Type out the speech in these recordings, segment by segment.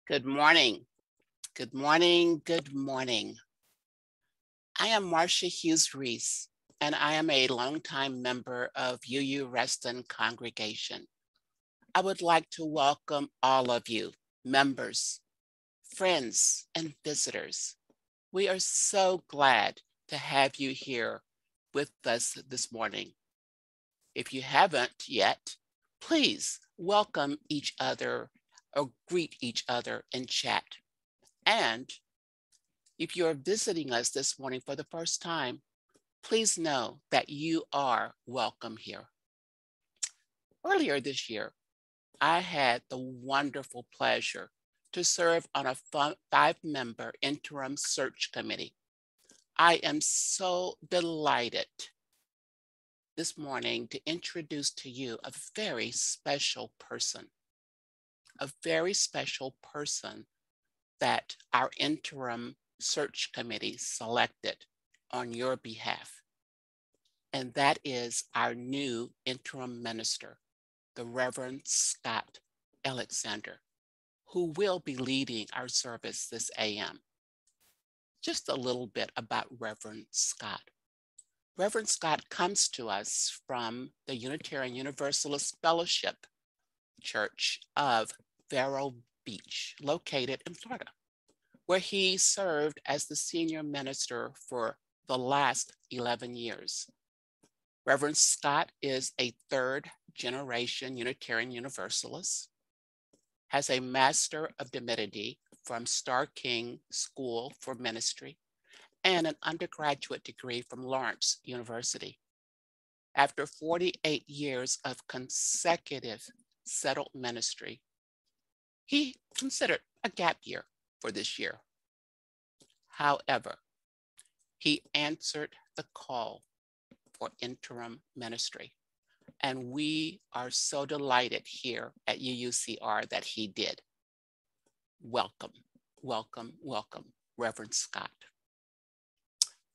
Good morning. Good morning. Good morning. I am Marcia Hughes Reese, and I am a longtime member of UU Reston congregation. I would like to welcome all of you, members, friends, and visitors. We are so glad to have you here with us this morning. If you haven't yet, please welcome each other or greet each other in chat. And if you're visiting us this morning for the first time, please know that you are welcome here. Earlier this year, I had the wonderful pleasure to serve on a 5-member interim search committee. I am so delighted this morning to introduce to you a very special person that our interim search committee selected on your behalf. And that is our new interim minister, the Reverend Scott Alexander, who will be leading our service this AM. Just a little bit about Reverend Scott. Reverend Scott comes to us from the Unitarian Universalist Fellowship Church of Vero Beach, located in Florida, where he served as the senior minister for the last 11 years. Reverend Scott is a third-generation Unitarian Universalist, has a Master of Divinity from Starr King School for Ministry, and an undergraduate degree from Lawrence University. After 48 years of consecutive settled ministry, he considered a gap year for this year. However, he answered the call for interim ministry, and we are so delighted here at UUCR that he did. Welcome, welcome, welcome, Reverend Scott.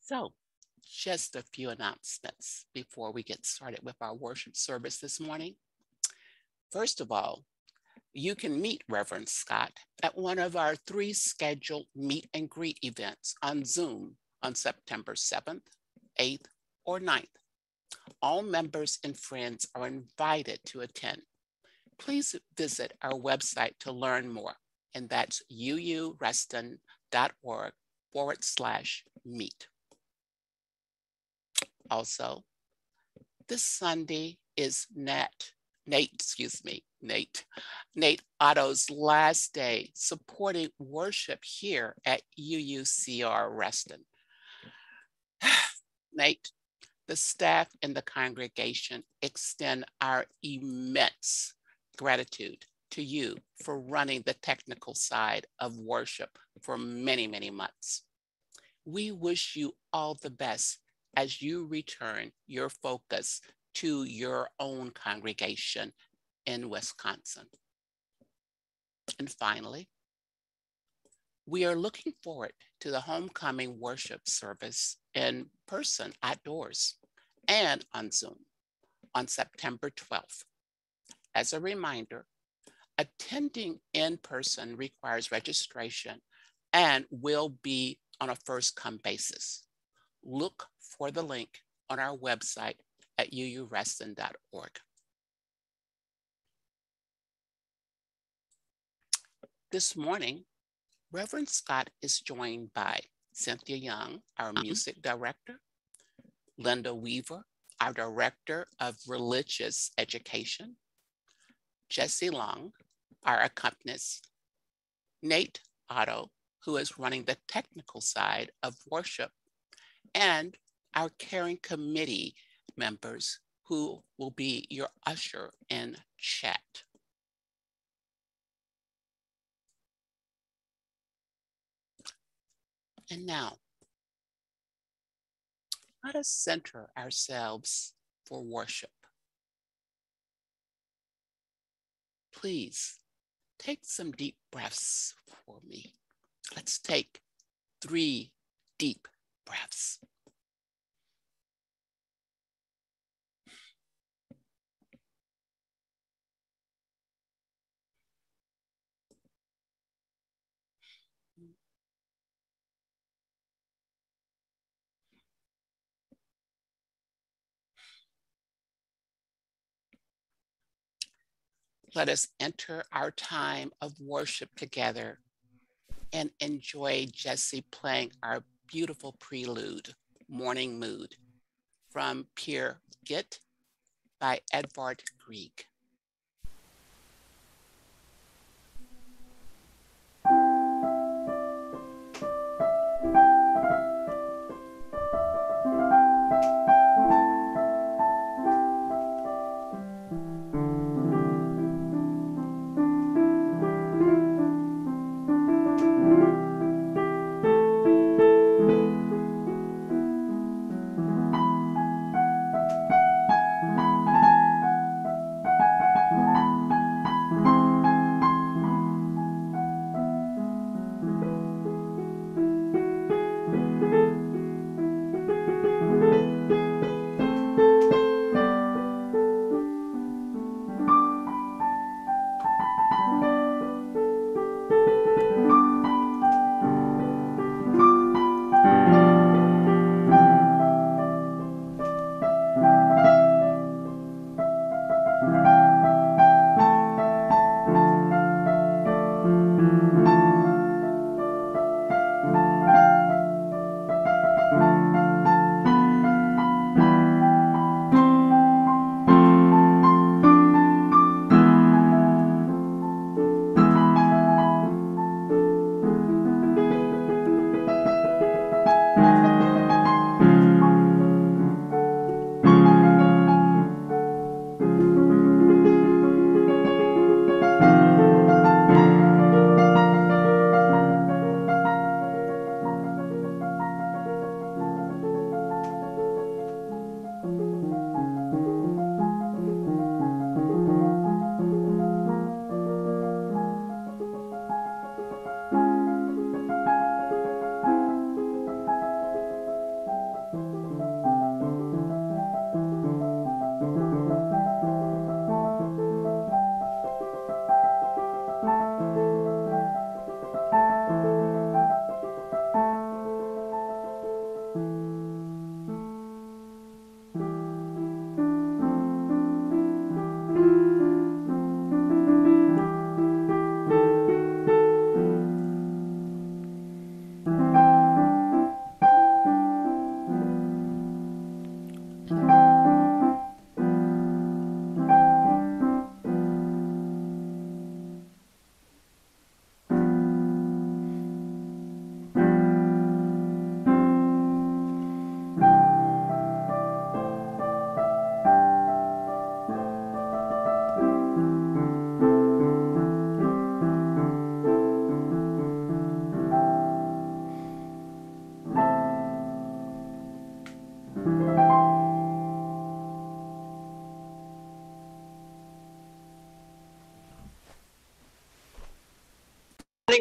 So, just a few announcements before we get started with our worship service this morning. First of all, you can meet Reverend Scott at one of our 3 scheduled meet and greet events on Zoom on September 7th, 8th, or 9th. All members and friends are invited to attend. Please visit our website to learn more, and that's uureston.org/meet. Also, this Sunday is Nate Otto's last day supporting worship here at UUCR Reston. Nate, the staff and the congregation extend our immense gratitude to you for running the technical side of worship for many, many months. We wish you all the best as you return your focus to your own congregation in Wisconsin. And finally, we are looking forward to the homecoming worship service in person outdoors and on Zoom on September 12th. As a reminder, attending in person requires registration and will be on a first-come basis. Look for the link on our website at uureston.org. This morning, Reverend Scott is joined by Cynthia Young, our music director, Linda Weaver, our director of religious education, Jesse Long, our accompanist, Nate Otto, who is running the technical side of worship, and our caring committee members who will be your usher in chat. And now, let us center ourselves for worship. Please take some deep breaths for me. Let's take 3 deep breaths. Let us enter our time of worship together and enjoy Jesse playing our beautiful prelude, Morning Mood, from Peer Gyat by Edvard Grieg.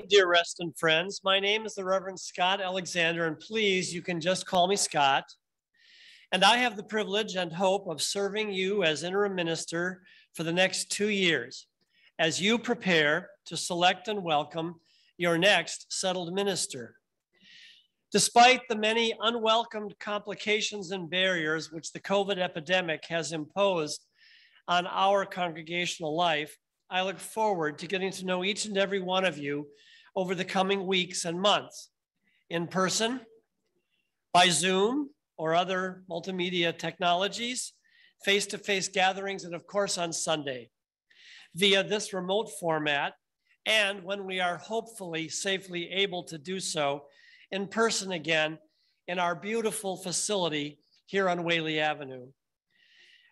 Dear Reston friends, my name is the Reverend Scott Alexander, and please, you can just call me Scott. And I have the privilege and hope of serving you as interim minister for the next 2 years as you prepare to select and welcome your next settled minister. Despite the many unwelcomed complications and barriers which the COVID epidemic has imposed on our congregational life, I look forward to getting to know each and every one of you over the coming weeks and months, in person, by Zoom or other multimedia technologies, face-to-face gatherings, and of course on Sunday, via this remote format, and when we are hopefully safely able to do so, in person again in our beautiful facility here on Whaley Avenue.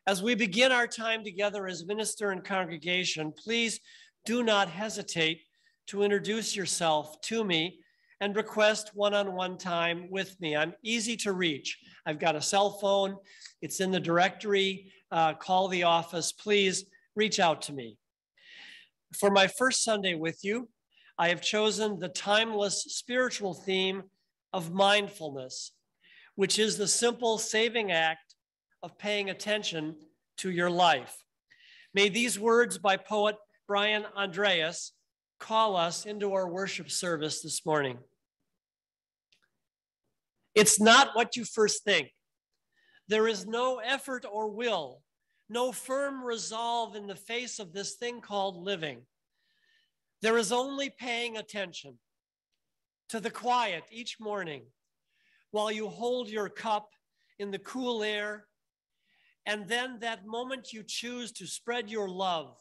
As we begin our time together as minister and congregation, please do not hesitate to introduce yourself to me and request one-on-one time with me. I'm easy to reach. I've got a cell phone. It's in the directory. Call the office. Please reach out to me. For my first Sunday with you, I have chosen the timeless spiritual theme of mindfulness, which is the simple saving act of paying attention to your life. May these words by poet Brian Andreas call us into our worship service this morning. It's not what you first think. There is no effort or will no firm resolve in the face of this thing called living. There is only paying attention to the quiet each morning while you hold your cup in the cool air, and then that moment you choose to spread your love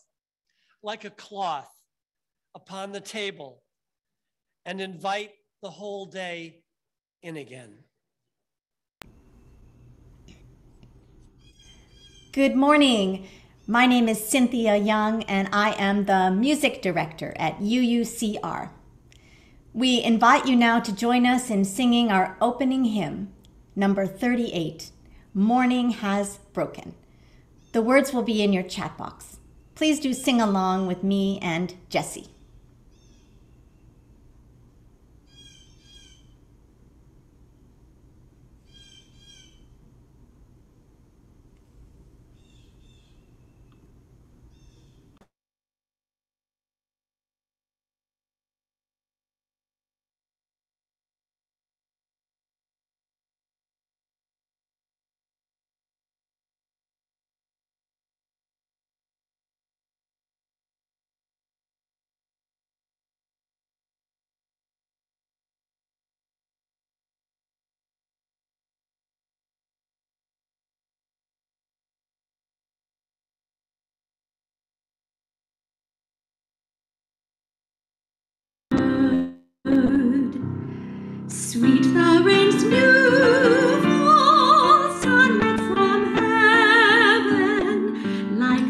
like a cloth upon the table and invite the whole day in again. Good morning. My name is Cynthia Young, and I am the music director at UUCR. We invite you now to join us in singing our opening hymn, number 38, Morning Has Broken. The words will be in your chat box. Please do sing along with me and Jessie. Sweet the rain's new fall, sunlit from heaven, like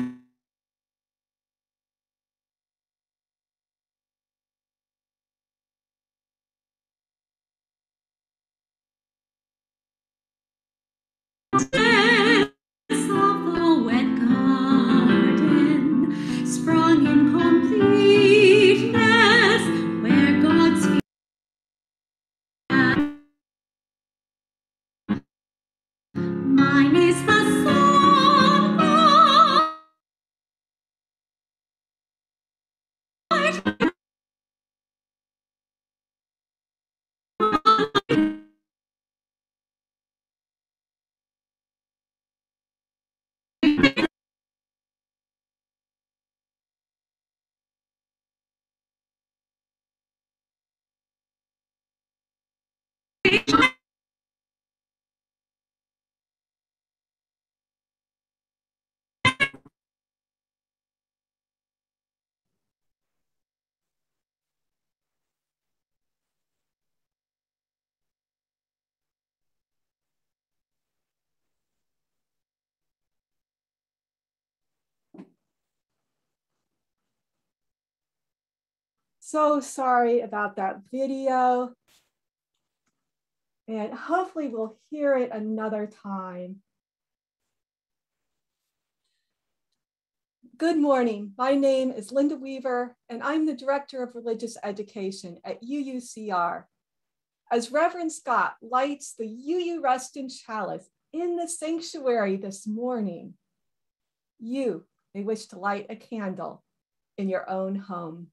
dance of the wet garden, sprung in completeness, where God's mine is the song of So sorry about that video. And hopefully we'll hear it another time. Good morning. My name is Linda Weaver, and I'm the Director of Religious Education at UUCR. As Reverend Scott lights the UU Reston Chalice in the sanctuary this morning, you may wish to light a candle in your own home.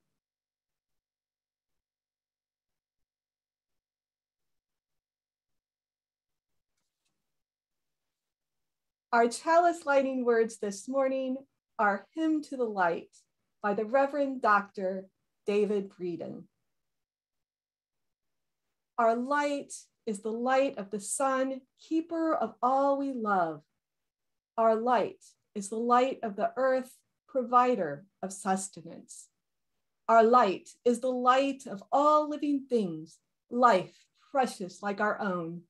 Our chalice lighting words this morning are Hymn to the Light by the Reverend Dr. David Breeden. Our light is the light of the sun, keeper of all we love. Our light is the light of the earth, provider of sustenance. Our light is the light of all living things, life precious like our own.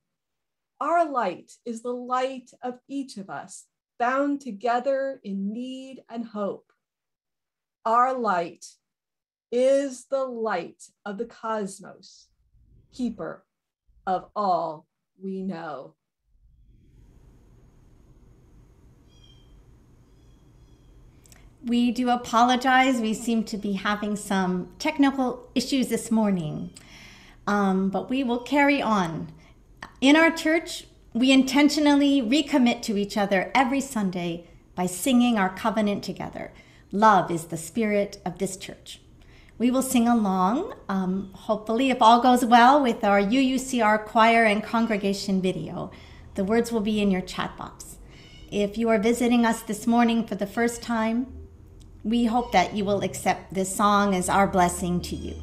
Our light is the light of each of us, bound together in need and hope. Our light is the light of the cosmos, keeper of all we know. We do apologize. We seem to be having some technical issues this morning, but we will carry on. In our church, we intentionally recommit to each other every Sunday by singing our covenant together. Love is the spirit of this church. We will sing along, hopefully, if all goes well, with our UUCR choir and congregation video. The words will be in your chat box. If you are visiting us this morning for the first time, we hope that you will accept this song as our blessing to you.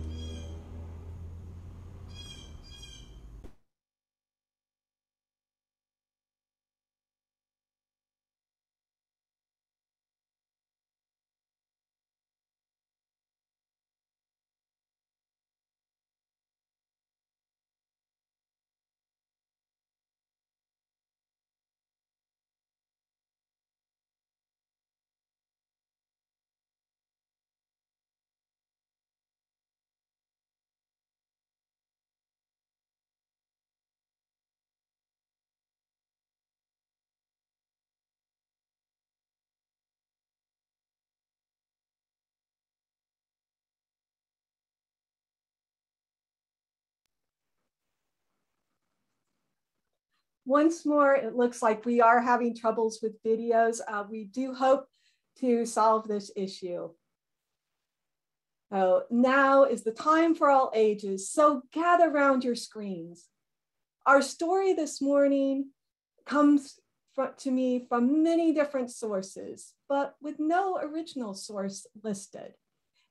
Once more, it looks like we are having troubles with videos. We do hope to solve this issue. So now is the time for all ages, so gather around your screens. Our story this morning comes to me from many different sources, but with no original source listed.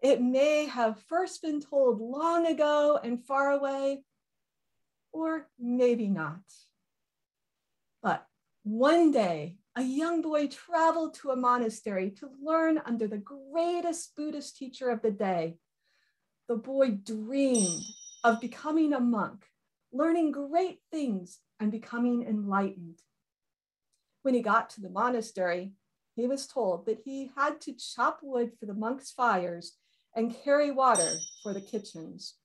It may have first been told long ago and far away, or maybe not. But one day, a young boy traveled to a monastery to learn under the greatest Buddhist teacher of the day. The boy dreamed of becoming a monk, learning great things and becoming enlightened. When he got to the monastery, he was told that he had to chop wood for the monks' fires and carry water for the kitchens.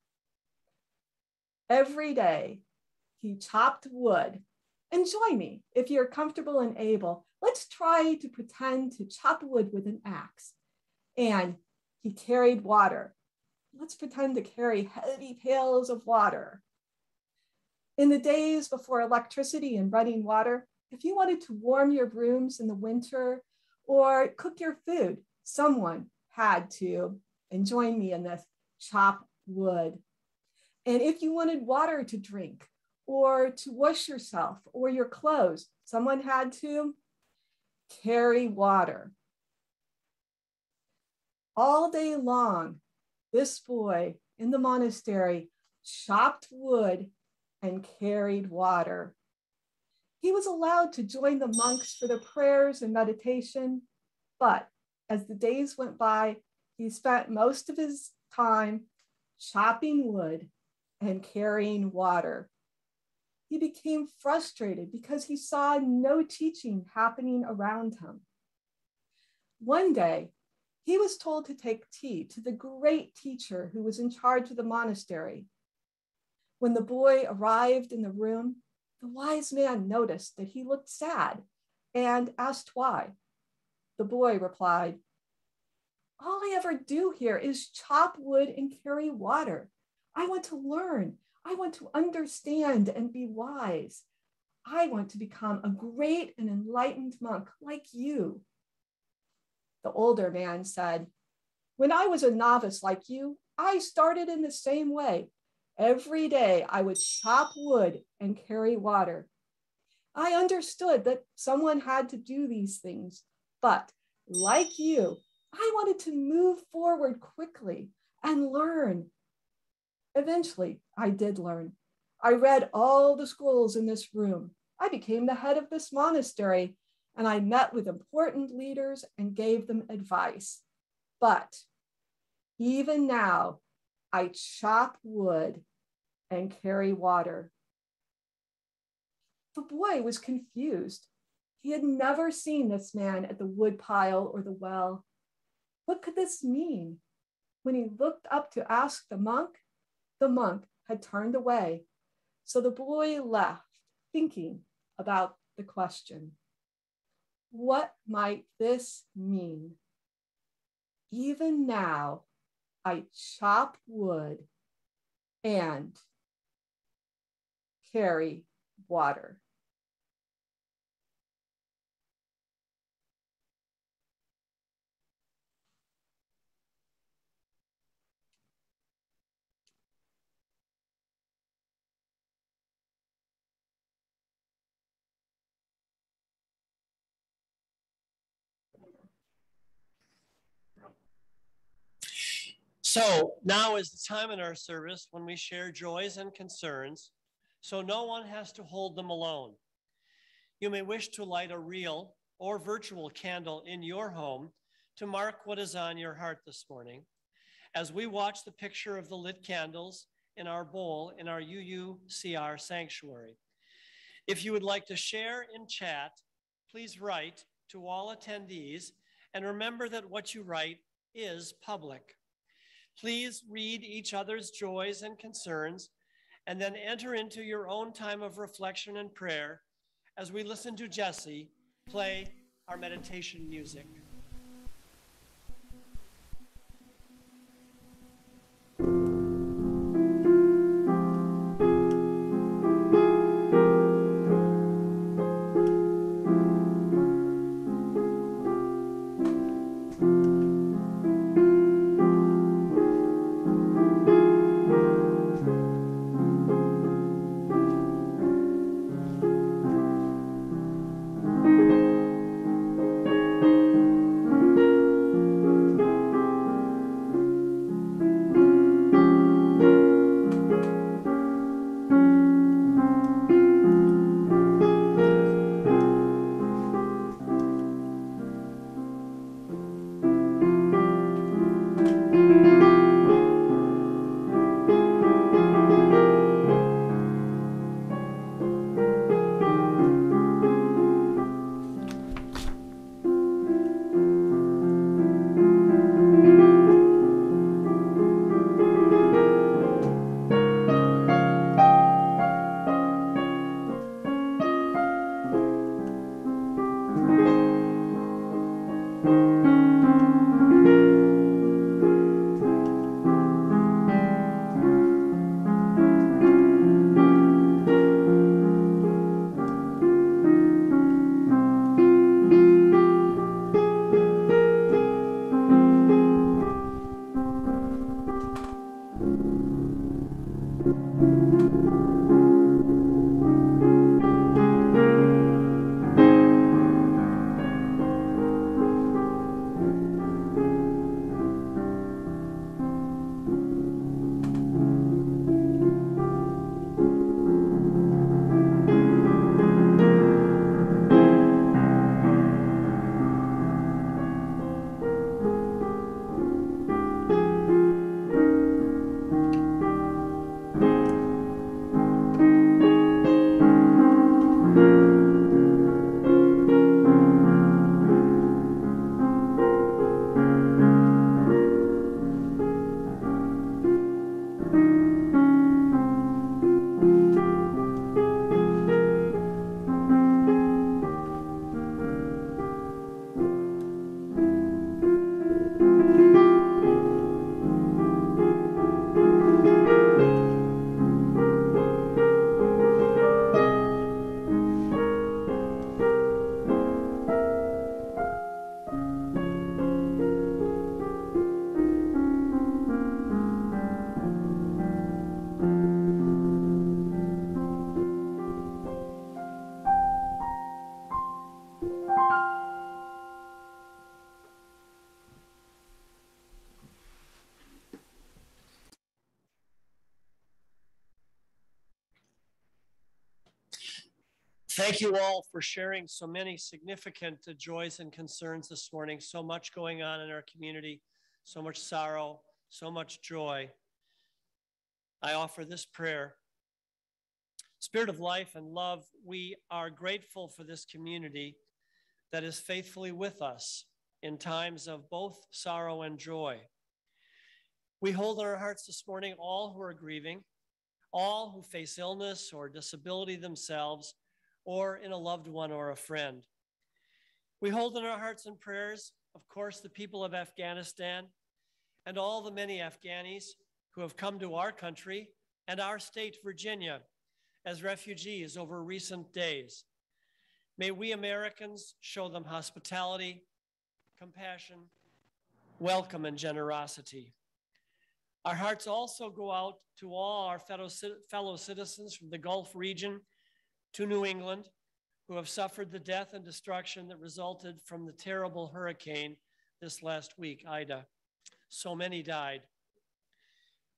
Every day, he chopped wood. And join me if you're comfortable and able. Let's try to pretend to chop wood with an axe. And he carried water. Let's pretend to carry heavy pails of water. In the days before electricity and running water, if you wanted to warm your rooms in the winter or cook your food, someone had to, and join me in this, chop wood. And if you wanted water to drink, or to wash yourself or your clothes, someone had to carry water. All day long, this boy in the monastery chopped wood and carried water. He was allowed to join the monks for their prayers and meditation, but as the days went by, he spent most of his time chopping wood and carrying water. He became frustrated because he saw no teaching happening around him. One day, he was told to take tea to the great teacher who was in charge of the monastery. When the boy arrived in the room, the wise man noticed that he looked sad and asked why. The boy replied, "All I ever do here is chop wood and carry water. I want to learn. I want to understand and be wise. I want to become a great and enlightened monk like you." The older man said, "When I was a novice like you, I started in the same way. Every day I would chop wood and carry water. I understood that someone had to do these things, but like you, I wanted to move forward quickly and learn. Eventually, I did learn. I read all the scrolls in this room. I became the head of this monastery, and I met with important leaders and gave them advice. But even now, I chop wood and carry water." The boy was confused. He had never seen this man at the wood pile or the well. What could this mean? When he looked up to ask the monk had turned away. So the boy left, thinking about the question. What might this mean? Even now, I chop wood and carry water. So now is the time in our service when we share joys and concerns, so no one has to hold them alone. You may wish to light a real or virtual candle in your home to mark what is on your heart this morning, as we watch the picture of the lit candles in our bowl in our UUCR sanctuary. If you would like to share in chat, please write to all attendees, and remember that what you write is public. Please read each other's joys and concerns, and then enter into your own time of reflection and prayer as we listen to Jesse play our meditation music. Thank you all for sharing so many significant joys and concerns this morning. So much going on in our community, so much sorrow, so much joy. I offer this prayer. Spirit of life and love, we are grateful for this community that is faithfully with us in times of both sorrow and joy. We hold in our hearts this morning all who are grieving, all who face illness or disability themselves, or in a loved one or a friend. We hold in our hearts and prayers, of course, the people of Afghanistan and all the many Afghanis who have come to our country and our state, Virginia, as refugees over recent days. May we Americans show them hospitality, compassion, welcome, and generosity. Our hearts also go out to all our fellow citizens from the Gulf region to New England, who have suffered the death and destruction that resulted from the terrible hurricane this last week, Ida. So many died.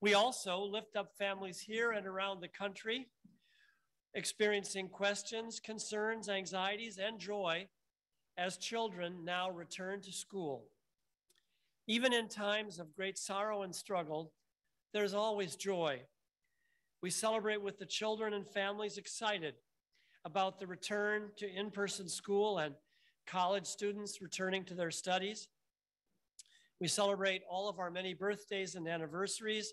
We also lift up families here and around the country, experiencing questions, concerns, anxieties, and joy as children now return to school. Even in times of great sorrow and struggle, there's always joy. We celebrate with the children and families excited about the return to in-person school and college students returning to their studies. We celebrate all of our many birthdays and anniversaries,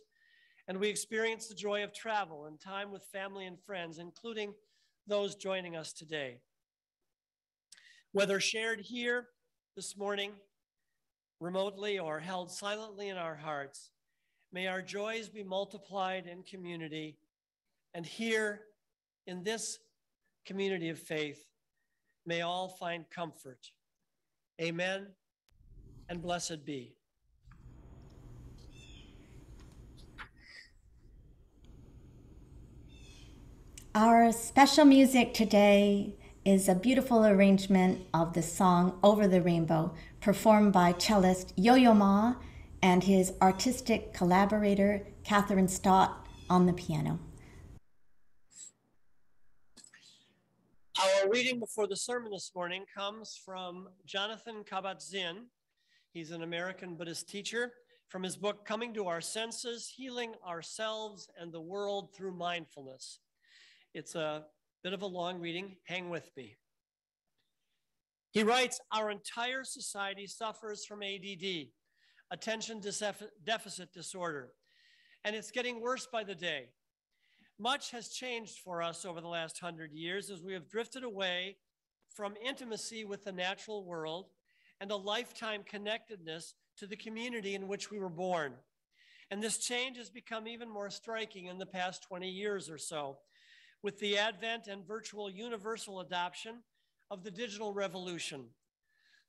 and we experience the joy of travel and time with family and friends, including those joining us today. Whether shared here this morning, remotely, or held silently in our hearts, may our joys be multiplied in community, and here in this community of faith, may all find comfort. Amen, and blessed be. Our special music today is a beautiful arrangement of the song Over the Rainbow, performed by cellist Yo-Yo Ma and his artistic collaborator, Catherine Stott, on the piano. Our reading before the sermon this morning comes from Jonathan Kabat-Zinn. He's an American Buddhist teacher, from his book, Coming to Our Senses, Healing Ourselves and the World Through Mindfulness. It's a bit of a long reading. Hang with me. He writes, our entire society suffers from ADD, attention deficit disorder, and it's getting worse by the day. Much has changed for us over the last 100 years as we have drifted away from intimacy with the natural world and a lifetime connectedness to the community in which we were born. And this change has become even more striking in the past 20 years or so, with the advent and virtual universal adoption of the digital revolution.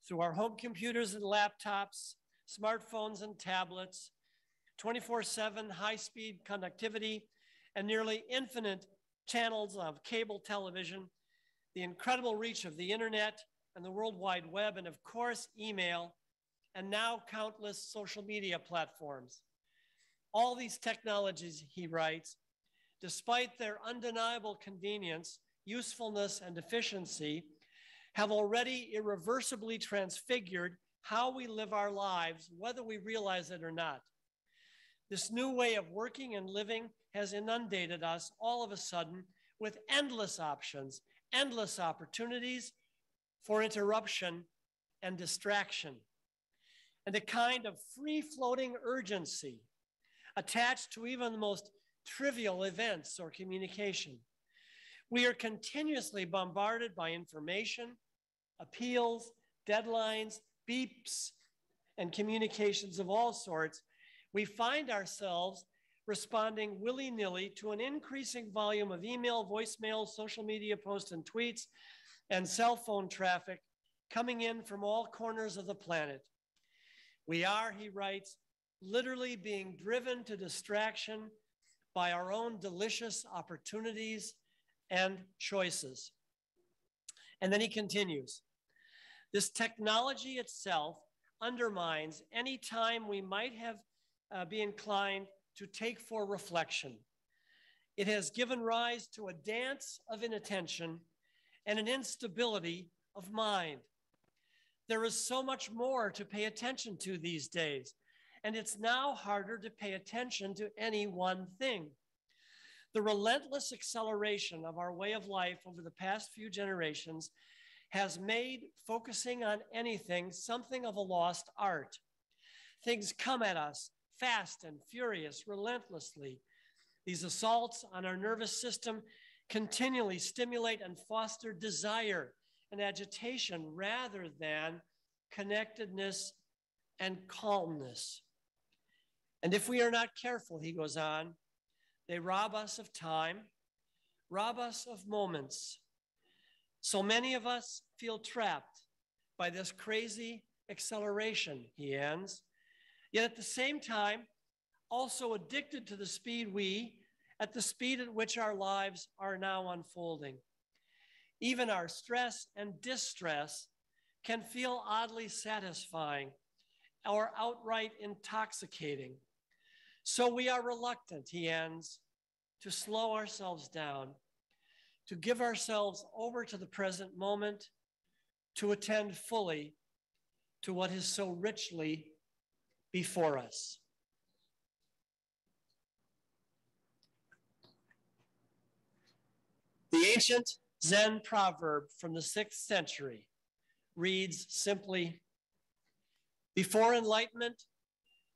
Through our home computers and laptops, smartphones and tablets, 24/7 high-speed connectivity, and nearly infinite channels of cable television, the incredible reach of the internet and the World Wide Web, and of course, email, and now countless social media platforms. All these technologies, he writes, despite their undeniable convenience, usefulness, and efficiency, have already irreversibly transfigured how we live our lives, whether we realize it or not. This new way of working and living has inundated us all of a sudden with endless options, endless opportunities for interruption and distraction, and a kind of free-floating urgency attached to even the most trivial events or communication. We are continuously bombarded by information, appeals, deadlines, beeps, and communications of all sorts. We find ourselves responding willy-nilly to an increasing volume of email, voicemail, social media posts and tweets, and cell phone traffic coming in from all corners of the planet. We are, he writes, literally being driven to distraction by our own delicious opportunities and choices. And then he continues, this technology itself undermines any time we might have be inclined to take for reflection. It has given rise to a dance of inattention and an instability of mind. There is so much more to pay attention to these days, and it's now harder to pay attention to any one thing. The relentless acceleration of our way of life over the past few generations has made focusing on anything something of a lost art. Things come at us fast and furious, relentlessly. These assaults on our nervous system continually stimulate and foster desire and agitation rather than connectedness and calmness. And if we are not careful, he goes on, they rob us of time, rob us of moments. So many of us feel trapped by this crazy acceleration, he ends, yet at the same time, also addicted to the speed at which our lives are now unfolding. Even our stress and distress can feel oddly satisfying or outright intoxicating. So we are reluctant, he ends, to slow ourselves down, to give ourselves over to the present moment, to attend fully to what is so richly before us. The ancient Zen proverb from the 6th century reads simply, before enlightenment,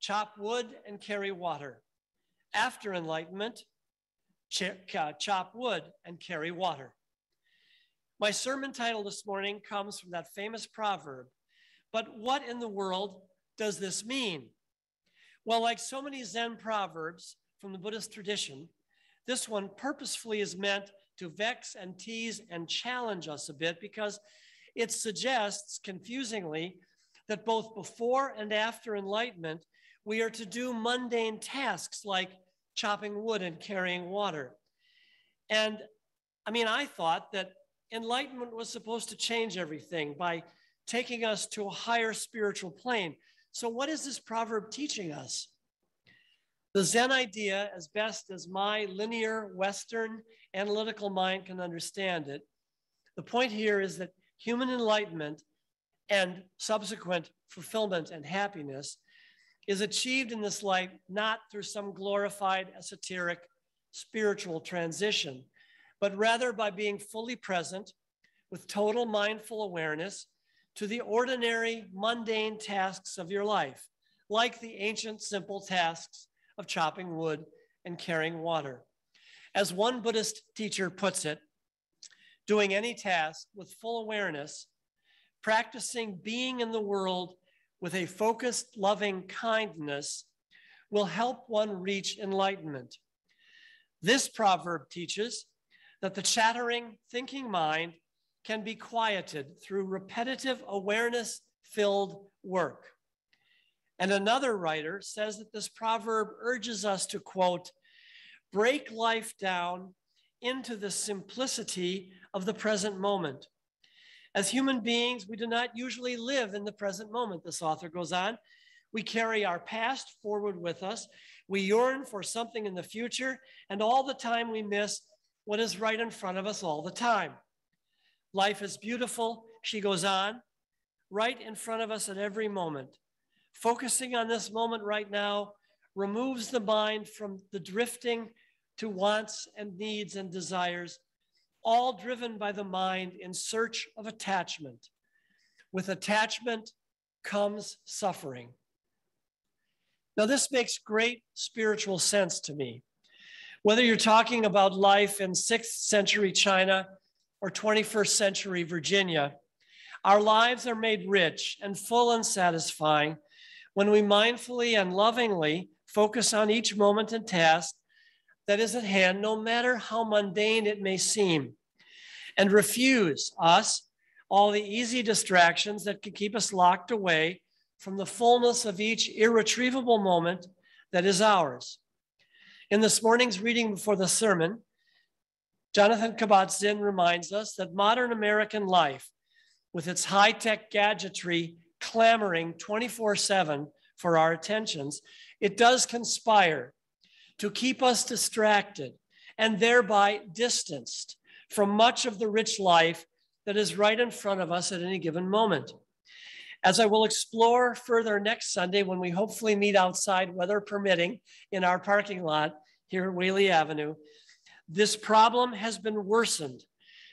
chop wood and carry water. After enlightenment, chop wood and carry water. My sermon title this morning comes from that famous proverb. But what in the world does this mean? Well, like so many Zen proverbs from the Buddhist tradition, this one purposefully is meant to vex and tease and challenge us a bit because it suggests, confusingly, that both before and after enlightenment, we are to do mundane tasks like chopping wood and carrying water. And I thought that enlightenment was supposed to change everything by taking us to a higher spiritual plane. So what is this proverb teaching us? The Zen idea, as best as my linear Western analytical mind can understand it, the point here is that human enlightenment and subsequent fulfillment and happiness is achieved in this life not through some glorified, esoteric, spiritual transition, but rather by being fully present with total mindful awareness to the ordinary, mundane tasks of your life, like the ancient, simple tasks of chopping wood and carrying water. As one Buddhist teacher puts it, doing any task with full awareness, practicing being in the world with a focused, loving kindness will help one reach enlightenment. This proverb teaches that the chattering, thinking mind can be quieted through repetitive awareness-filled work. And another writer says that this proverb urges us to, quote, break life down into the simplicity of the present moment. As human beings, we do not usually live in the present moment, this author goes on. We carry our past forward with us. We yearn for something in the future, and all the time we miss what is right in front of us all the time. Life is beautiful, she goes on, right in front of us at every moment. Focusing on this moment right now removes the mind from the drifting to wants and needs and desires, all driven by the mind in search of attachment. With attachment comes suffering. Now, this makes great spiritual sense to me. Whether you're talking about life in 6th century China or 21st century Virginia, our lives are made rich and full and satisfying when we mindfully and lovingly focus on each moment and task that is at hand, no matter how mundane it may seem, and refuse all the easy distractions that could keep us locked away from the fullness of each irretrievable moment that is ours. In this morning's reading before the sermon, Jonathan Kabat-Zinn reminds us that modern American life, with its high-tech gadgetry clamoring 24/7 for our attentions, it does conspire to keep us distracted and thereby distanced from much of the rich life that is right in front of us at any given moment. As I will explore further next Sunday when we hopefully meet outside, weather permitting, in our parking lot here at Whaley Avenue, this problem has been worsened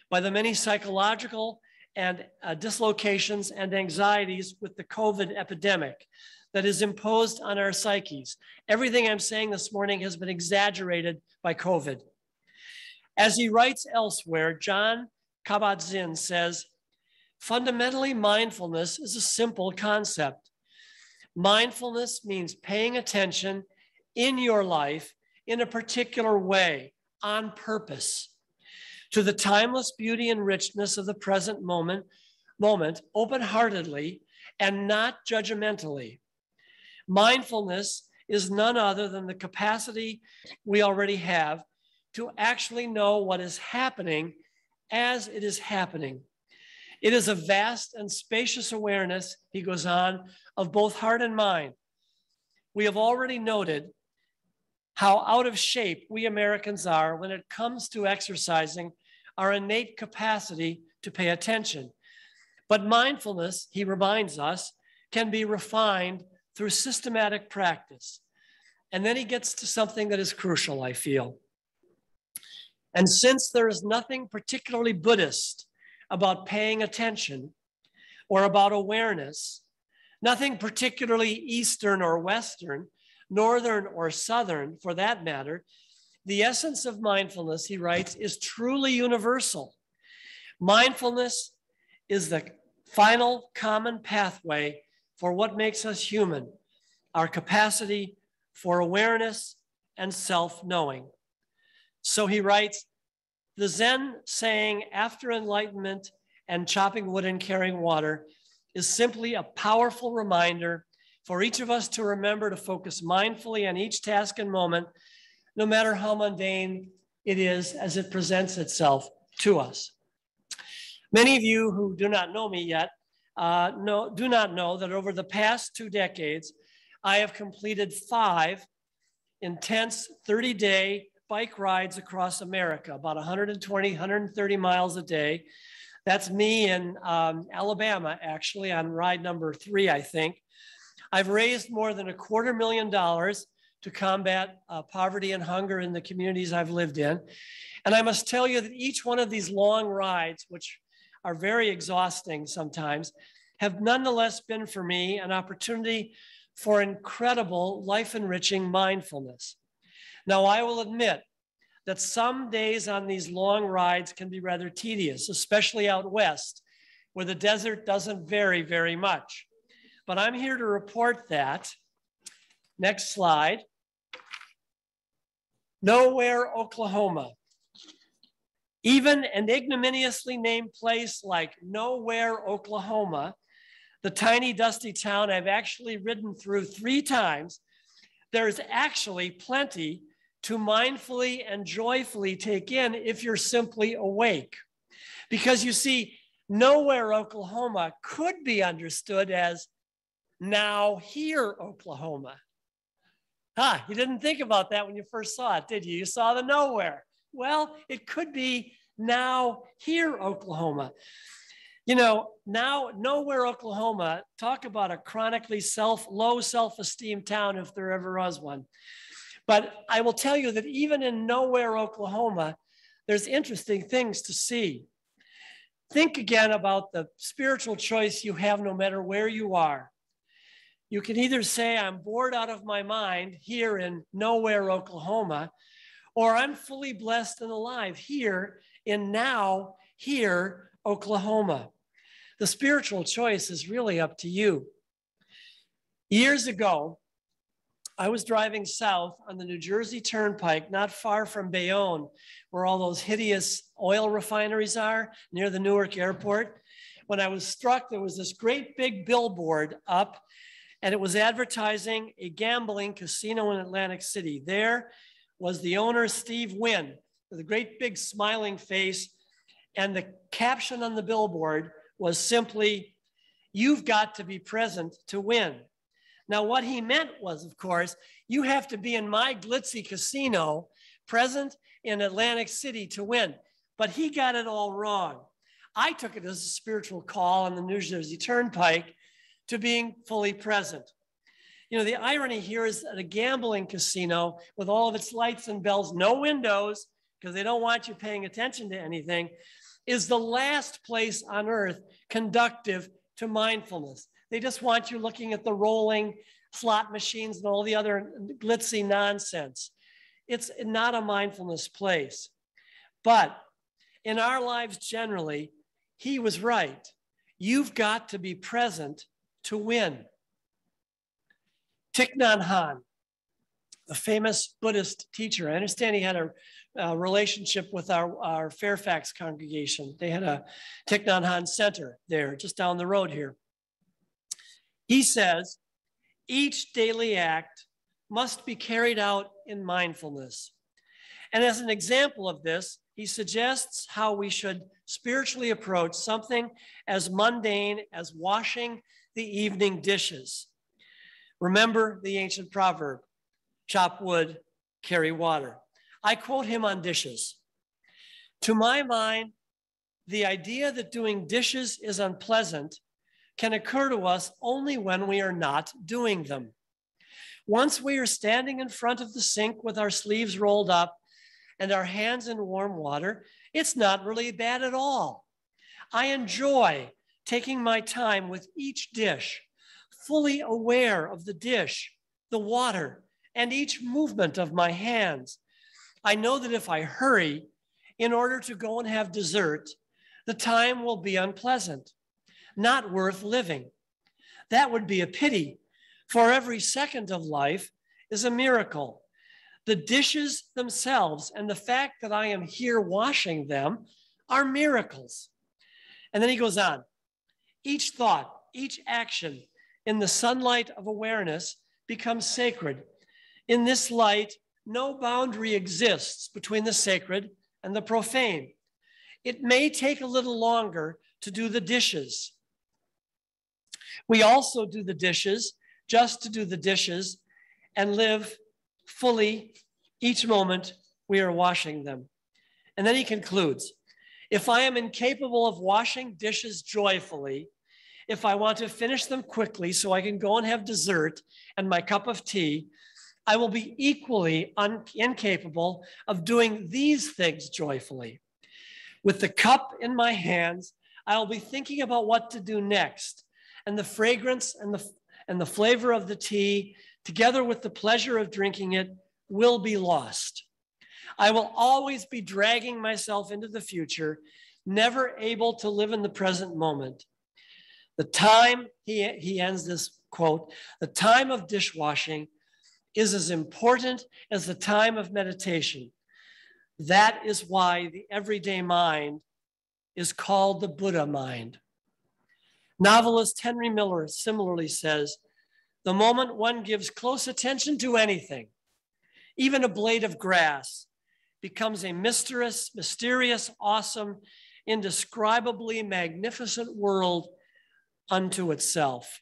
by the many psychological and dislocations and anxieties with the COVID epidemic that is imposed on our psyches. Everything I'm saying this morning has been exaggerated by COVID. As he writes elsewhere, John Kabat-Zinn says, fundamentally, mindfulness is a simple concept. Mindfulness means paying attention in your life in a particular way, on purpose, to the timeless beauty and richness of the present moment open-heartedly and not judgmentally. Mindfulness is none other than the capacity we already have to actually know what is happening as it is happening. It is a vast and spacious awareness, he goes on, of both heart and mind. We have already noted how out of shape we Americans are when it comes to exercising our innate capacity to pay attention. But mindfulness, he reminds us, can be refined through systematic practice. And then he gets to something that is crucial, I feel. And since there is nothing particularly Buddhist about paying attention or about awareness, nothing particularly Eastern or Western, Northern or Southern for that matter, the essence of mindfulness, he writes, is truly universal. Mindfulness is the final common pathway for what makes us human, our capacity for awareness and self-knowing. So he writes, the Zen saying after enlightenment and chopping wood and carrying water is simply a powerful reminder for each of us to remember to focus mindfully on each task and moment, no matter how mundane it is as it presents itself to us. Many of you who do not know me yet do not know that over the past 2 decades, I have completed 5 intense 30-day bike rides across America, about 120, 130 miles a day. That's me in Alabama, actually, on ride number 3, I think. I've raised more than $250,000 to combat poverty and hunger in the communities I've lived in. And I must tell you that each one of these long rides, which are very exhausting sometimes, have nonetheless been for me an opportunity for incredible life-enriching mindfulness. Now, I will admit that some days on these long rides can be rather tedious, especially out west, where the desert doesn't vary very much. But I'm here to report that. Next slide. Nowhere, Oklahoma. Even an ignominiously named place like Nowhere, Oklahoma, the tiny dusty town I've actually ridden through 3 times, there's actually plenty to mindfully and joyfully take in if you're simply awake. Because you see, Nowhere, Oklahoma could be understood as now here, Oklahoma. You didn't think about that when you first saw it, did you? You saw the nowhere. Well, it could be now here, Oklahoma. You know, now Nowhere, Oklahoma, talk about a chronically low self-esteem town if there ever was one. But I will tell you that even in Nowhere, Oklahoma, there's interesting things to see. Think again about the spiritual choice you have no matter where you are. You can either say, I'm bored out of my mind here in Nowhere, Oklahoma, or I'm fully blessed and alive here in now, here, Oklahoma. The spiritual choice is really up to you. Years ago, I was driving south on the New Jersey Turnpike, not far from Bayonne, where all those hideous oil refineries are near the Newark airport. When I was struck, there was this great big billboard up, and it was advertising a gambling casino in Atlantic City. There was the owner, Steve Wynn, with a great big smiling face. And the caption on the billboard was simply, "You've got to be present to win." Now, what he meant was, of course, you have to be in my glitzy casino, present in Atlantic City to win. But he got it all wrong. I took it as a spiritual call on the New Jersey Turnpike to being fully present. You know, the irony here is that a gambling casino with all of its lights and bells, no windows, because they don't want you paying attention to anything, is the last place on earth conductive to mindfulness. They just want you looking at the rolling slot machines and all the other glitzy nonsense. It's not a mindfulness place. But in our lives generally, he was right. You've got to be present to win. Thich Nhat Hanh, the famous Buddhist teacher, I understand he had a relationship with our Fairfax congregation. They had a Thich Nhat Hanh Center there, just down the road here. He says, each daily act must be carried out in mindfulness. And as an example of this, he suggests how we should spiritually approach something as mundane as washing the evening dishes. Remember the ancient proverb, chop wood carry water. I quote him on dishes. To my mind, the idea that doing dishes is unpleasant can occur to us only when we are not doing them. Once we are standing in front of the sink with our sleeves rolled up and our hands in warm water, it's not really bad at all. I enjoy taking my time with each dish, fully aware of the dish, the water, and each movement of my hands. I know that if I hurry in order to go and have dessert, the time will be unpleasant, not worth living. That would be a pity, for every second of life is a miracle. The dishes themselves and the fact that I am here washing them are miracles. And then he goes on. Each thought, each action in the sunlight of awareness becomes sacred. In this light, no boundary exists between the sacred and the profane. It may take a little longer to do the dishes. We also do the dishes just to do the dishes and live fully each moment we are washing them. And then he concludes, if I am incapable of washing dishes joyfully, if I want to finish them quickly so I can go and have dessert and my cup of tea, I will be equally incapable of doing these things joyfully. With the cup in my hands, I'll be thinking about what to do next, and the fragrance and the flavor of the tea, together with the pleasure of drinking it, will be lost. I will always be dragging myself into the future, never able to live in the present moment. The time, he ends this quote, the time of dishwashing is as important as the time of meditation. That is why the everyday mind is called the Buddha mind. Novelist Henry Miller similarly says, the moment one gives close attention to anything, even a blade of grass, becomes a mysterious, awesome, indescribably magnificent world unto itself.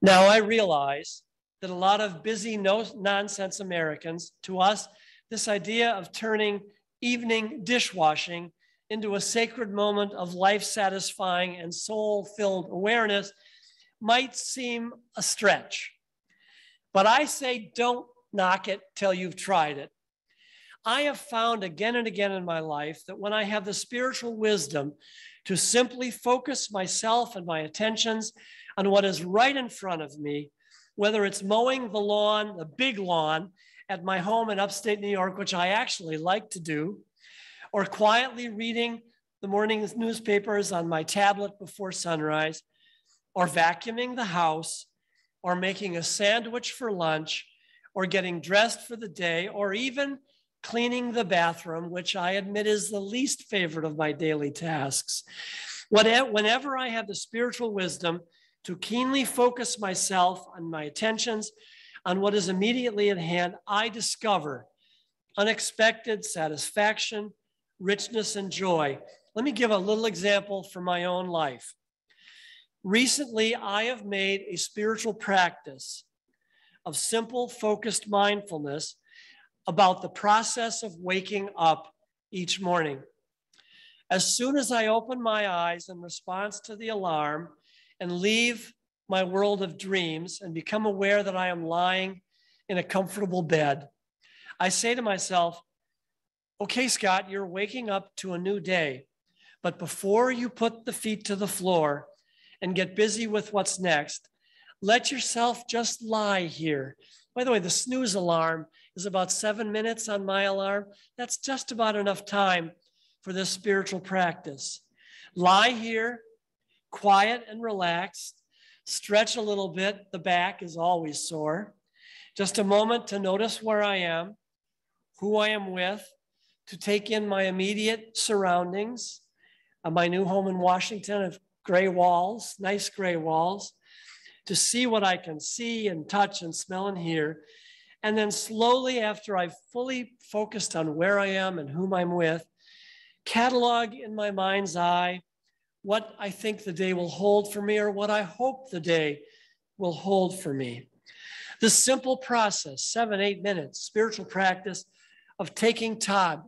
Now I realize that a lot of busy, no-nonsense Americans, to us, this idea of turning evening dishwashing into a sacred moment of life-satisfying and soul-filled awareness might seem a stretch. But I say don't knock it till you've tried it. I have found again and again in my life that when I have the spiritual wisdom to simply focus myself and my attentions on what is right in front of me, whether it's mowing the lawn, the big lawn at my home in upstate New York, which I actually like to do, or quietly reading the morning newspapers on my tablet before sunrise, or vacuuming the house, or making a sandwich for lunch, or getting dressed for the day, or even cleaning the bathroom, which I admit is the least favorite of my daily tasks. Whenever I have the spiritual wisdom to keenly focus myself and my attentions on what is immediately at hand, I discover unexpected satisfaction, richness, and joy. Let me give a little example from my own life. Recently, I have made a spiritual practice of simple, focused mindfulness about the process of waking up each morning. As soon as I open my eyes in response to the alarm and leave my world of dreams and become aware that I am lying in a comfortable bed, I say to myself, okay, Scott, you're waking up to a new day, but before you put the feet to the floor and get busy with what's next, let yourself just lie here. By the way, the snooze alarm is about 7 minutes on my alarm. That's just about enough time for this spiritual practice. Lie here, quiet and relaxed, stretch a little bit. The back is always sore. Just a moment to notice where I am, who I am with, to take in my immediate surroundings. My new home in Washington of gray walls, nice gray walls, to see what I can see and touch and smell and hear. And then slowly, after I've fully focused on where I am and whom I'm with, catalog in my mind's eye what I think the day will hold for me or what I hope the day will hold for me. The simple process, 7-8 minutes, spiritual practice of taking time,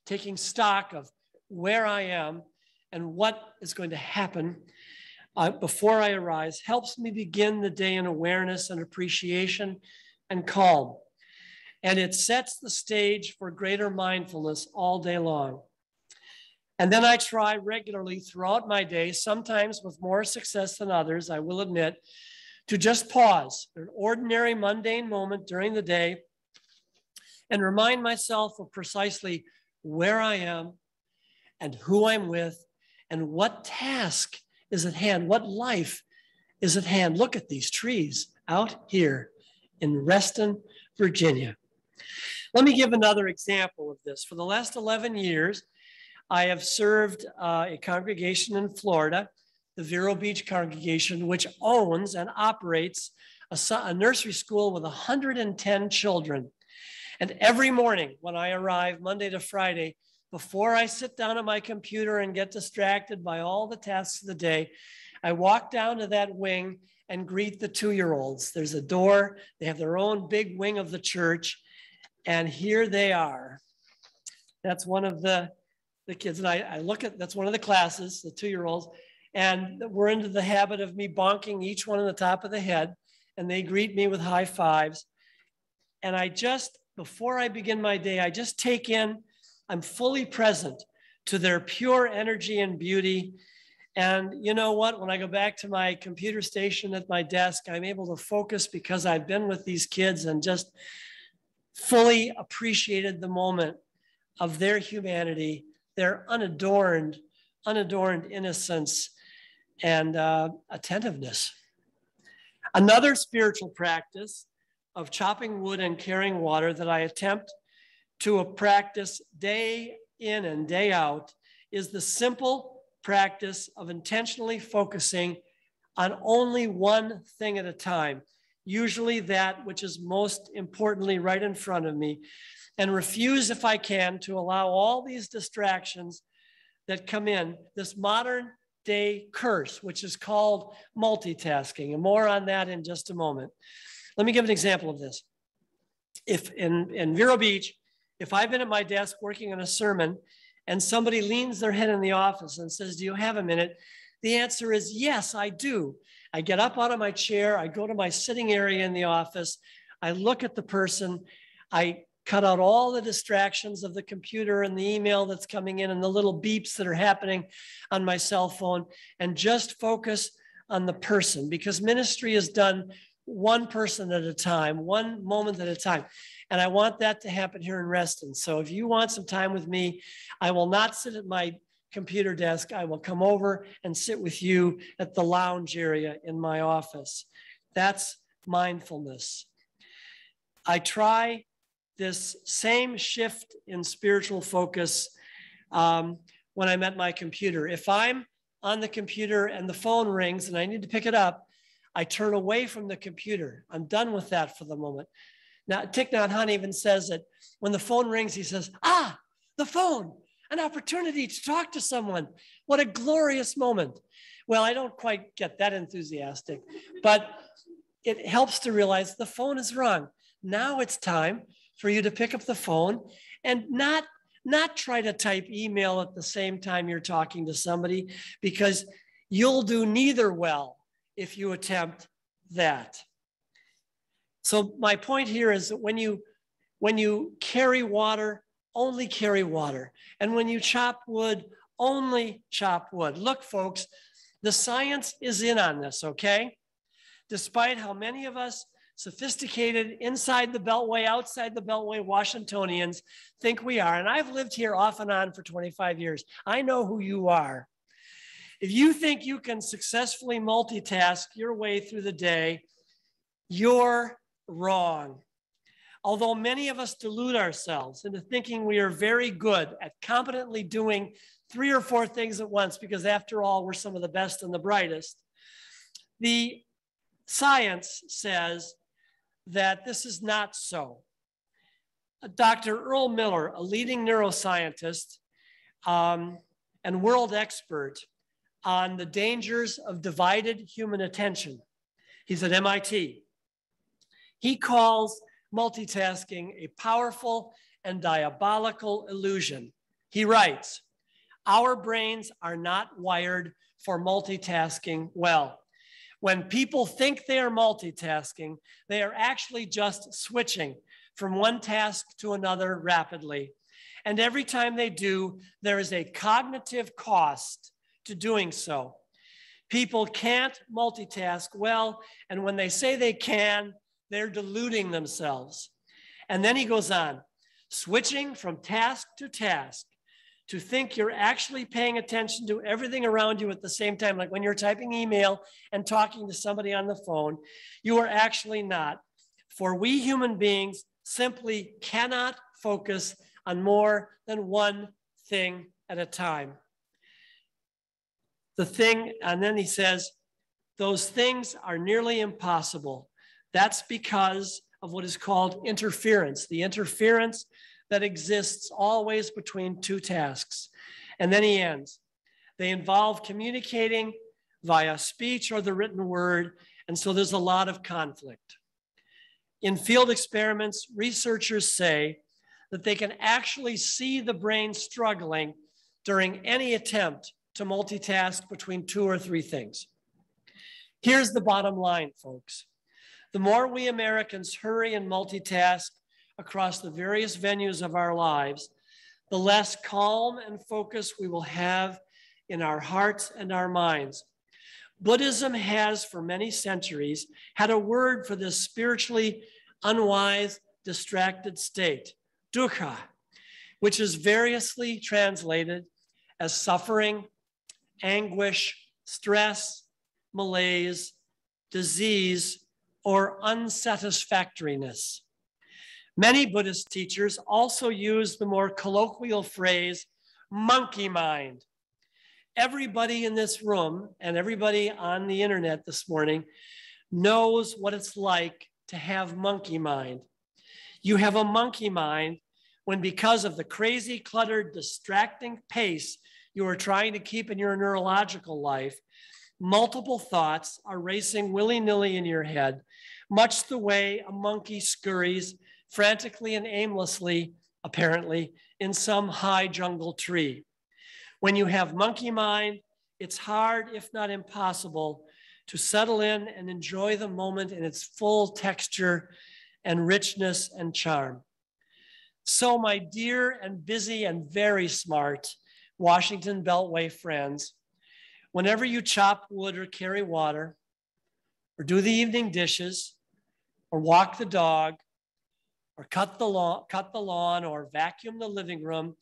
taking stock of where I am and what is going to happen before I arise, helps me begin the day in awareness and appreciation and calm. And it sets the stage for greater mindfulness all day long. And then I try regularly throughout my day, sometimes with more success than others, I will admit, to just pause an ordinary mundane moment during the day and remind myself of precisely where I am and who I'm with and what task is at hand, what life is at hand. Look at these trees out here in Reston, Virginia. Let me give another example of this. For the last 11 years, I have served a congregation in Florida, the Vero Beach congregation, which owns and operates a nursery school with 110 children. And every morning when I arrive, Monday to Friday, before I sit down at my computer and get distracted by all the tasks of the day, I walk down to that wing and greet the 2-year-olds. There's a door, they have their own big wing of the church, and here they are. That's one of the kids, and I look at, that's one of the classes, the 2-year-olds, and we're into the habit of me bonking each one on the top of the head, and they greet me with high fives. And I just, before I begin my day, I just take in, I'm fully present to their pure energy and beauty. And you know what, when I go back to my computer station at my desk, I'm able to focus because I've been with these kids and just fully appreciated the moment of their humanity, their unadorned innocence and attentiveness. Another spiritual practice of chopping wood and carrying water that I attempt to practice day in and day out is the simple practice of intentionally focusing on only one thing at a time, usually that which is most importantly right in front of me, and refuse, if I can, to allow all these distractions that come in, this modern day curse, which is called multitasking, and more on that in just a moment. Let me give an example of this. If in Vero Beach, if I've been at my desk working on a sermon and somebody leans their head in the office and says, "Do you have a minute?" The answer is yes, I do. I get up out of my chair, I go to my sitting area in the office, I look at the person, I cut out all the distractions of the computer and the email that's coming in and the little beeps that are happening on my cell phone, and just focus on the person, because ministry is done one person at a time, one moment at a time. And I want that to happen here in Reston. So if you want some time with me, I will not sit at my computer desk. I will come over and sit with you at the lounge area in my office. That's mindfulness. I try this same shift in spiritual focus when I'm at my computer. If I'm on the computer and the phone rings and I need to pick it up, I turn away from the computer. I'm done with that for the moment. Now, Thich Nhat Hanh even says that when the phone rings, he says, "Ah, the phone, an opportunity to talk to someone. What a glorious moment." Well, I don't quite get that enthusiastic, but it helps to realize the phone is rung. Now it's time for you to pick up the phone and not try to type email at the same time you're talking to somebody, because you'll do neither well if you attempt that. So my point here is that when you carry water, only carry water. And when you chop wood, only chop wood. Look, folks, the science is in on this, okay? Despite how many of us sophisticated inside the Beltway, outside the Beltway Washingtonians think we are, and I've lived here off and on for 25 years. I know who you are. If you think you can successfully multitask your way through the day, you're wrong. Although many of us delude ourselves into thinking we are very good at competently doing 3 or 4 things at once, because after all, we're some of the best and the brightest, the science says that this is not so. Dr. Earl Miller, a leading neuroscientist and world expert on the dangers of divided human attention. He's at MIT. He calls multitasking a powerful and diabolical illusion. He writes, "Our brains are not wired for multitasking well. When people think they are multitasking, they are actually just switching from one task to another rapidly. And every time they do, there is a cognitive cost to doing so. People can't multitask well, and when they say they can, they're deluding themselves." And then he goes on, "Switching from task to think you're actually paying attention to everything around you at the same time, like when you're typing email and talking to somebody on the phone, you are actually not. For we human beings simply cannot focus on more than one thing at a time." And then he says, "Those things are nearly impossible. That's because of what is called interference, the interference that exists always between two tasks." And then he ends, "They involve communicating via speech or the written word, and so there's a lot of conflict." In field experiments, researchers say that they can actually see the brain struggling during any attempt to multitask between two or three things. Here's the bottom line, folks. The more we Americans hurry and multitask across the various venues of our lives, the less calm and focus we will have in our hearts and our minds. Buddhism has, for many centuries, had a word for this spiritually unwise, distracted state, dukkha, which is variously translated as suffering, anguish, stress, malaise, disease, or unsatisfactoriness. Many Buddhist teachers also use the more colloquial phrase, monkey mind. Everybody in this room and everybody on the internet this morning knows what it's like to have monkey mind. You have a monkey mind when, because of the crazy, cluttered, distracting pace you are trying to keep in your neurological life, multiple thoughts are racing willy-nilly in your head, much the way a monkey scurries frantically and aimlessly, apparently, in some high jungle tree. When you have monkey mind, it's hard, if not impossible, to settle in and enjoy the moment in its full texture and richness and charm. So, my dear and busy and very smart Washington Beltway friends, whenever you chop wood or carry water, or do the evening dishes, or walk the dog, or cut the lawn, or vacuum the living room,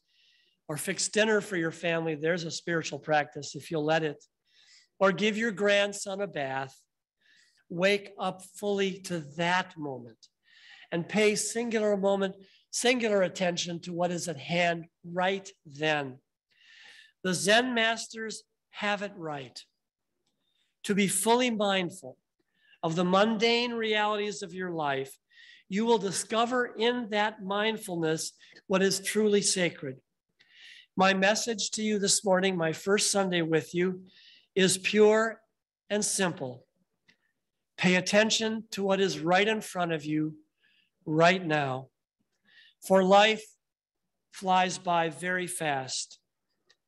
or fix dinner for your family, there's a spiritual practice if you'll let it, or give your grandson a bath, wake up fully to that moment and pay singular attention to what is at hand right then. The Zen masters have it right. To be fully mindful of the mundane realities of your life, you will discover in that mindfulness what is truly sacred. My message to you this morning, my first Sunday with you, is pure and simple. Pay attention to what is right in front of you right now. For life flies by very fast,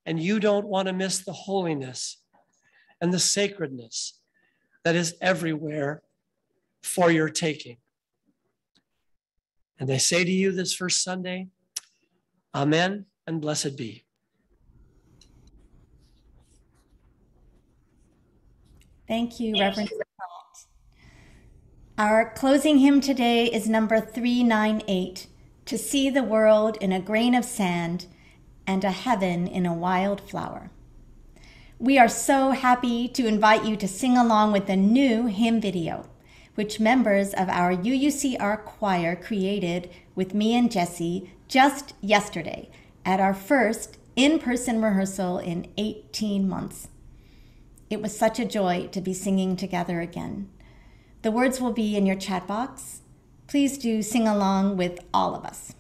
and you don't want to miss the holiness and the sacredness that is everywhere for your taking. And I say to you this first Sunday, amen and blessed be. Thank you, Reverend. Our closing hymn today is number 398, "To see the world in a grain of sand and a heaven in a wild flower." We are so happy to invite you to sing along with the new hymn video, which members of our UUCR choir created with me and Jesse just yesterday at our first in-person rehearsal in 18 months. It was such a joy to be singing together again. The words will be in your chat box. Please do sing along with all of us.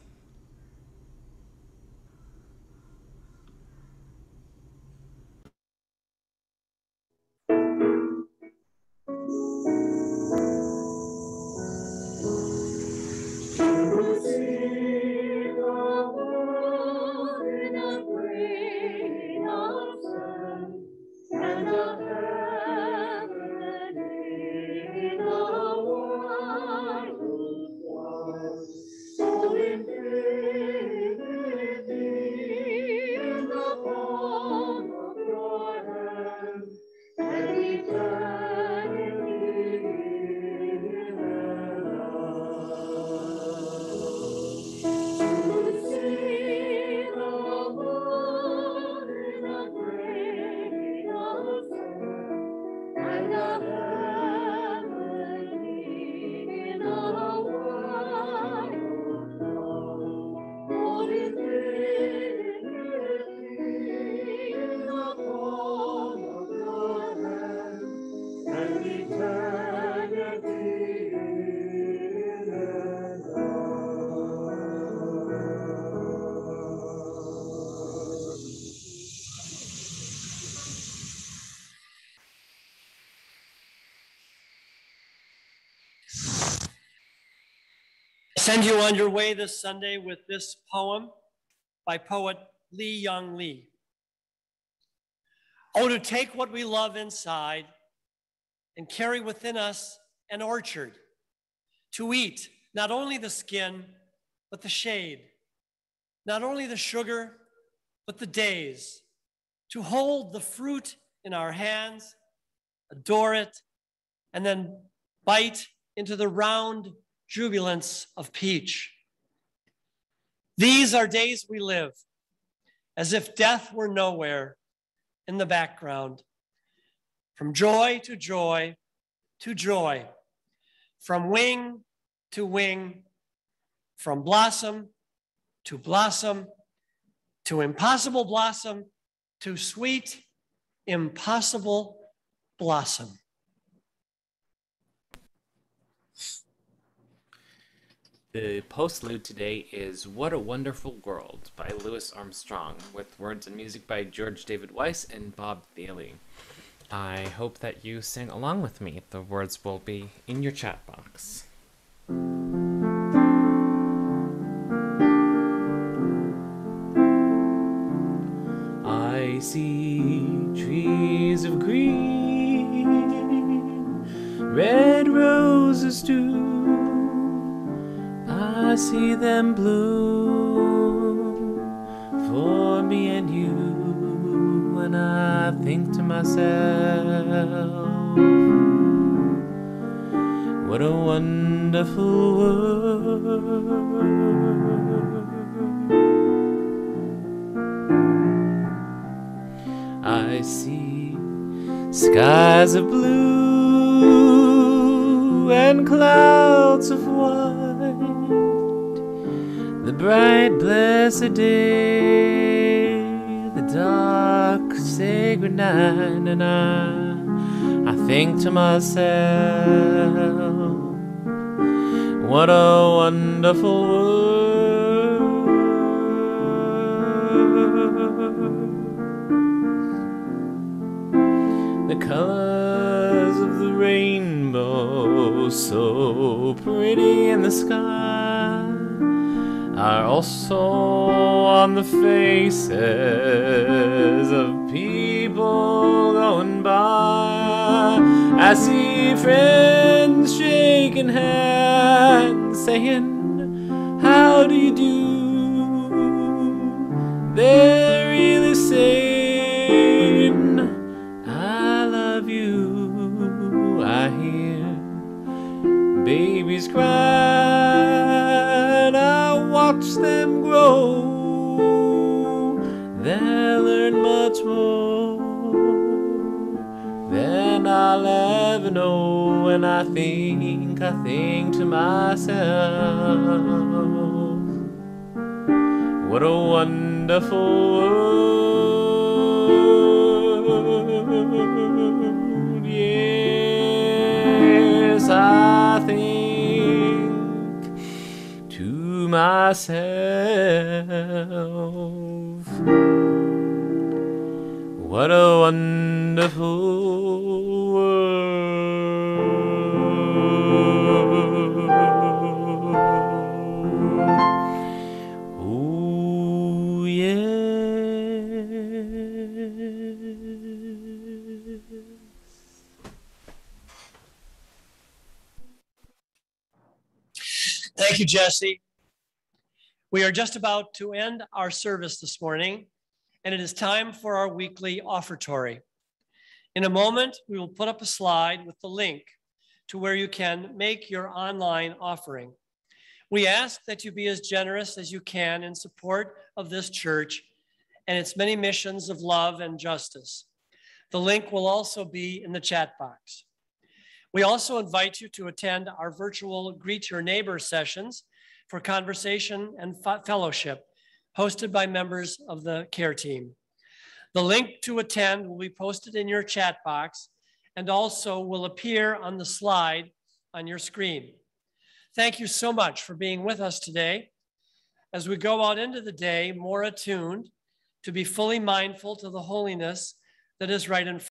send you on your way this Sunday with this poem by poet Lee Young Lee. Oh, to take what we love inside and carry within us an orchard, to eat not only the skin, but the shade, not only the sugar, but the days, to hold the fruit in our hands, adore it, and then bite into the round jubilance of peach. These are days we live as if death were nowhere in the background. From joy to joy to joy, from wing to wing, from blossom to blossom, to impossible blossom, to sweet, impossible blossom. The postlude today is What a Wonderful World by Louis Armstrong, with words and music by George David Weiss and Bob Thiele. I hope that you sing along with me. The words will be in your chat box. I see trees of green, red roses too. I see them bloom for me and you, and I think to myself, what a wonderful world. I see skies of blue and clouds of white, the bright blessed day, the dark sacred night, and I think to myself, what a wonderful world. The colors of the rainbow, so pretty in the sky, are also on the faces of people going by. I see friends shaking hands, saying, how do you do? They're really saying, I love you. I hear babies cry, I watch them grow. They'll learn much more than I'll ever know. And I think to myself, what a wonderful world. Yes, I think to myself, what a wonderful world. Oh, yes. Thank you, Jesse. We are just about to end our service this morning, and it is time for our weekly offertory. In a moment, we will put up a slide with the link to where you can make your online offering. We ask that you be as generous as you can in support of this church and its many missions of love and justice. The link will also be in the chat box. We also invite you to attend our virtual Greet Your Neighbor sessions for conversation and fellowship, hosted by members of the care team. The link to attend will be posted in your chat box and also will appear on the slide on your screen. Thank you so much for being with us today. As we go out into the day, more attuned to be fully mindful to the holiness that is right in front